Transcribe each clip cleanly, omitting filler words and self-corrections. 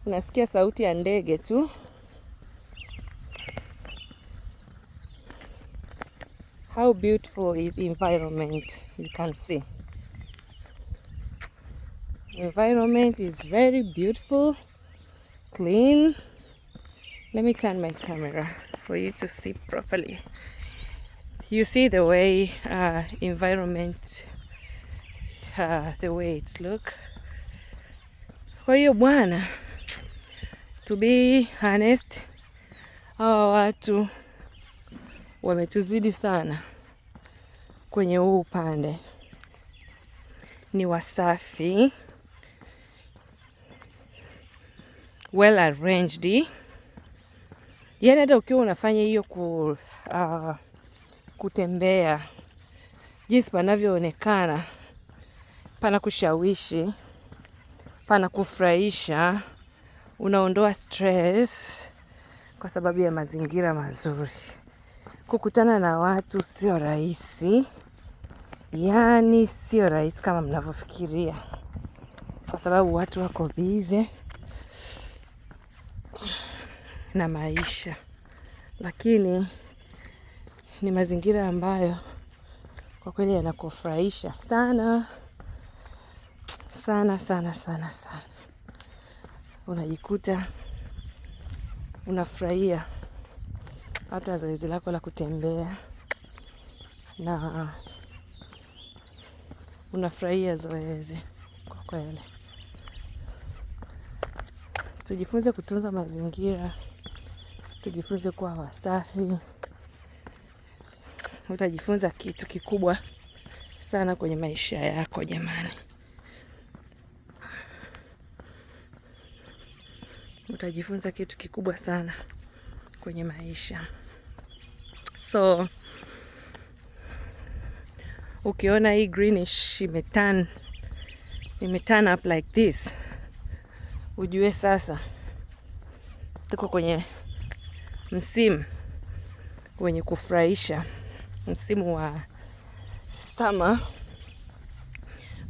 Unasikia sauti ya ndege tu. How beautiful is environment, you can see. Environment is very beautiful, clean. Let me turn my camera for you to see properly. You see the way environment, the way it's look. Kwa hiyo bwana, to be honest, hawa watu wametuzidi sana kwenye huu upande. Ni wasafi, well arranged. Yaani hata ukiwa unafanya hiyo kutembea, jinsi panavyoonekana, pana kushawishi, pana kufurahisha, unaondoa stress kwa sababu ya mazingira mazuri. Kukutana na watu sio rahisi, yaani sio rahisi kama mnavyofikiria, kwa sababu watu wako busy na maisha. Lakini ni mazingira ambayo kwa kweli yanakufurahisha sana sana sana sana sana. Unajikuta unafurahia hata zoezi lako la kutembea, na unafurahia zoezi kwa kweli. Tujifunze kutunza mazingira, tujifunze kuwa wasafi. Utajifunza kitu kikubwa sana kwenye maisha yako jamani. Utajifunza kitu kikubwa sana kwenye maisha. So, ukiona hii greenish imeturn up like this, ujue sasa tuko kwenye msimu wenye kufurahisha, msimu wa summer.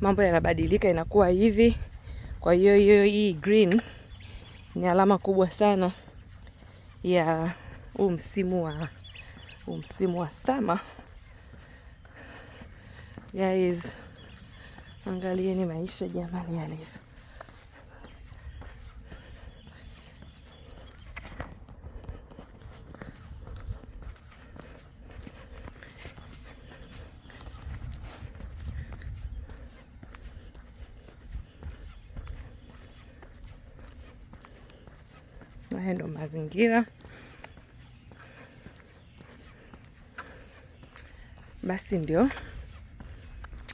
Mambo yanabadilika, inakuwa hivi. Kwa hiyo hii green ni alama kubwa sana ya msimu wa summer. Guys, angalieni maisha jamani yalivyo. Haya ndo mazingira. Basi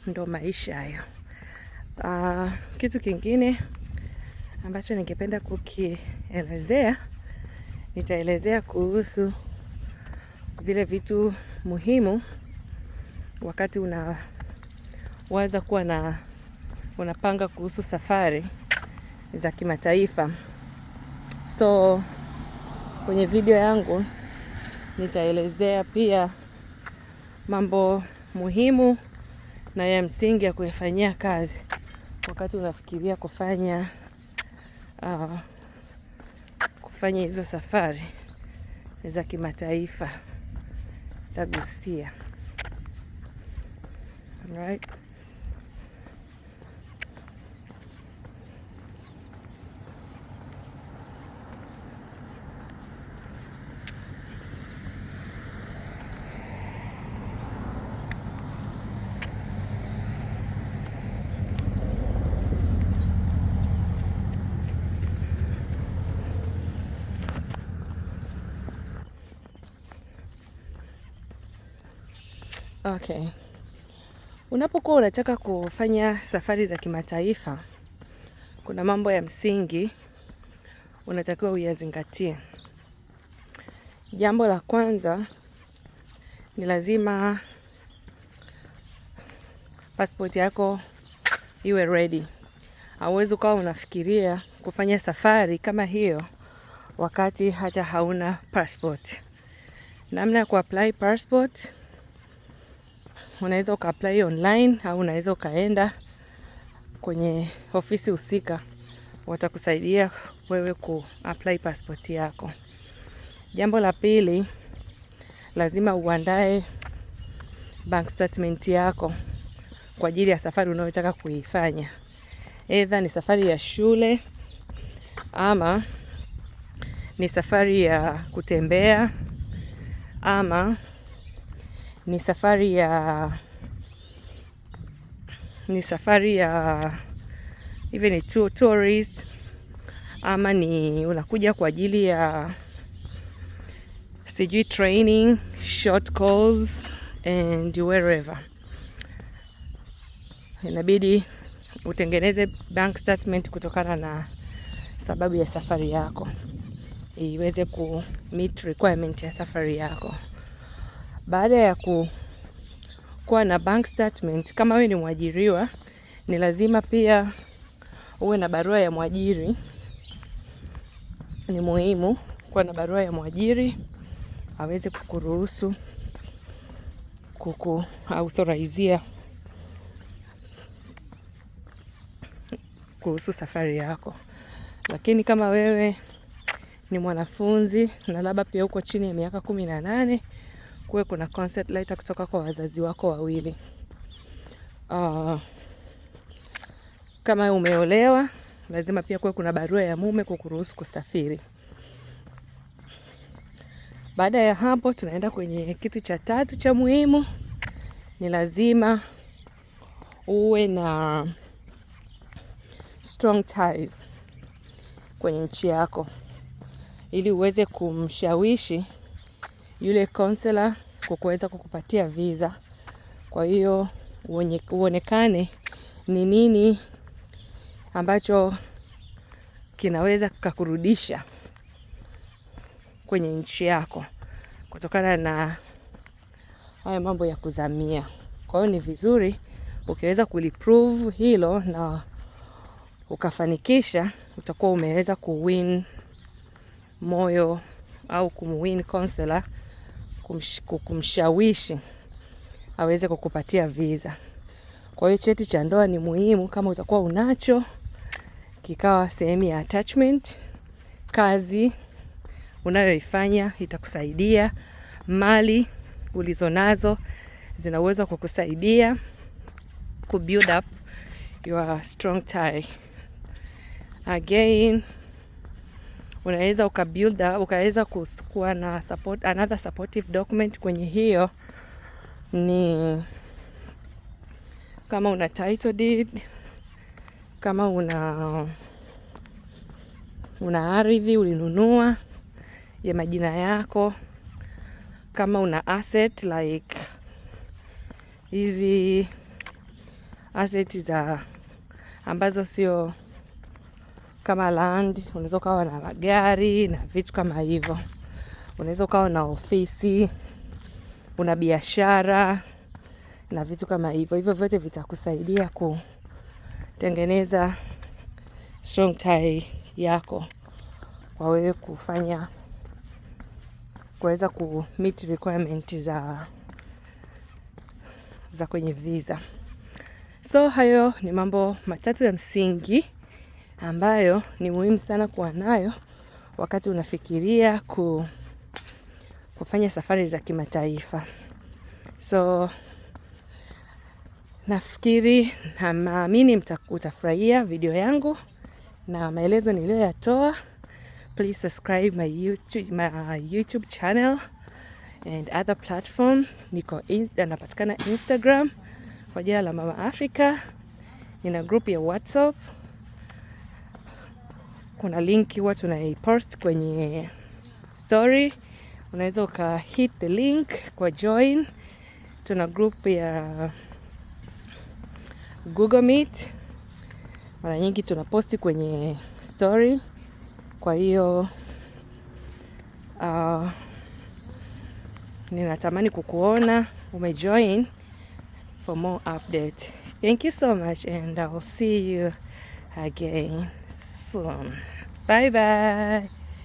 ndo maisha hayo. Kitu kingine ambacho ningependa kukielezea, nitaelezea kuhusu vile vitu muhimu wakati unawaza kuwa unapanga kuhusu safari za kimataifa. So kwenye video yangu nitaelezea pia mambo muhimu na ya msingi ya kuyafanyia kazi wakati unafikiria kufanya hizo safari za kimataifa. Tagusia. Alright. Okay. Unapokuwa unataka kufanya safari za kimataifa, kuna mambo ya msingi unatakiwa uyazingatie. Jambo la kwanza ni lazima passport yako iwe ready. Hauwezi ukawa unafikiria kufanya safari kama hiyo wakati hata hauna passport. Namna ya kuapply passport, unaweza ukaapply online au unaweza ukaenda kwenye ofisi husika watakusaidia wewe ku-apply passport yako. Jambo la pili, lazima uandae bank statement yako kwa ajili ya safari unayotaka kuifanya. Either ni safari ya shule ama ni safari ya kutembea ama ni safari ya even ni tourist ama ni unakuja kwa ajili ya sijui training, short calls and wherever. Inabidi utengeneze bank statement kutokana na sababu ya safari yako, iweze ku meet requirement ya safari yako. Baada ya kuwa na bank statement, kama wewe ni mwajiriwa, ni lazima pia uwe na barua ya mwajiri. Ni muhimu kuwa na barua ya mwajiri aweze kukuruhusu authorizia kuhusu safari yako. Lakini kama wewe ni mwanafunzi na labda pia uko chini ya miaka 18, kuwe kuna consent letter kutoka kwa wazazi wako wawili. Kama umeolewa, lazima pia kuwe kuna barua ya mume kukuruhusu kusafiri. Baada ya hapo, tunaenda kwenye kitu cha tatu cha muhimu. Ni lazima uwe na strong ties kwenye nchi yako, ili uweze kumshawishi yule counselor kuweza kukupatia visa. Kwa hiyo uonekane ni nini ambacho kinaweza kukurudisha kwenye nchi yako kutokana na haya mambo ya kuzamia. Kwa hiyo ni vizuri ukiweza kuliprove hilo na ukafanikisha, utakuwa umeweza kuwin moyo au kumwin counselor, kumshawishi aweze kukupatia visa. Kwa hiyo cheti cha ndoa ni muhimu kama utakuwa unacho, kikawa sehemu ya attachment. Kazi unayoifanya itakusaidia, mali ulizonazo zinaweza kukusaidia ku build up your strong tie. Again, unaweza ukaweza kuwa na support, another supportive document kwenye hiyo ni kama una title deed, kama una ardhi ulinunua ya majina yako, kama una asset like hizi asset za ambazo sio kama land, unaweza ukawa na magari na vitu kama hivyo. Unaweza ukawa na ofisi, una biashara na vitu kama hivyo. Hivyo vyote vitakusaidia kutengeneza strong tie yako kwa wewe kuweza ku meet requirement za kwenye visa. So hayo ni mambo matatu ya msingi ambayo ni muhimu sana kuwa nayo wakati unafikiria kufanya safari za kimataifa. So nafikiri na naamini utafurahia video yangu na maelezo niliyoyatoa. Please subscribe my YouTube channel and other platform. Napatikana Instagram kwa jina la Mama Africa. Nina group ya WhatsApp. Kuna linki huwa tunaipost kwenye story. Unaweza hit the link kwa join. Tuna group ya Google Meet. Mara nyingi tunaposti kwenye story. Kwa hiyo ninatamani kukuona umejoin for more update. Thank you so much and I will see you again soon. Bye bye.